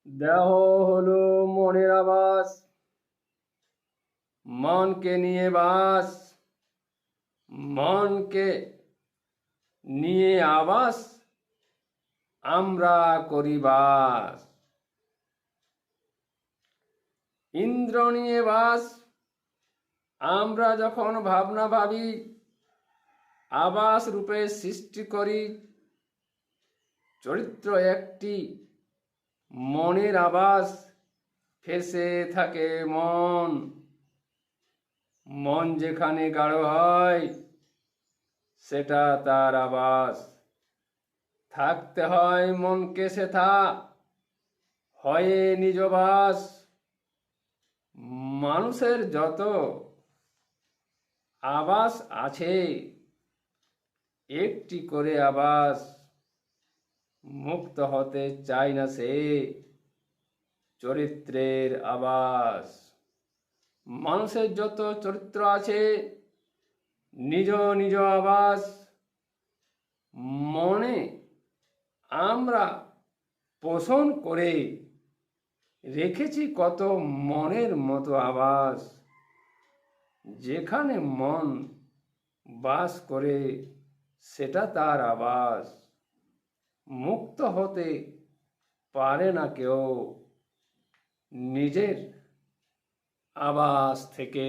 দেহ হলো মনের আবাস, মনকে নিয়ে বাস, মনকে নিয়ে আবাস আমরা করি বাস। ইন্দ্র নিয়ে বাস আমরা যখন ভাবনা ভাবি, আবাস রূপে সৃষ্টি করি। চরিত্র একটি মনের আবাস, ফেসে থাকে মন। মন যেখানে গাঢ় হয় সেটা তার আবাস। থাকতে হয় মনকে সেথা, হয়ে নিজ বাস। মানুষের যত আবাস আছে, একটি করে আবাস। মুক্ত হতে চায় না সে চরিত্রের আবাস। মানুষের যত চরিত্র আছে, নিজ নিজ আবাস। মনে আমরা পোষণ করে রেখেছি কত মনের মতো আবাস। যেখানে মন বাস করে সেটা তার আবাস। মুক্ত হতে পারে না কেউ নিজের আবাস থেকে।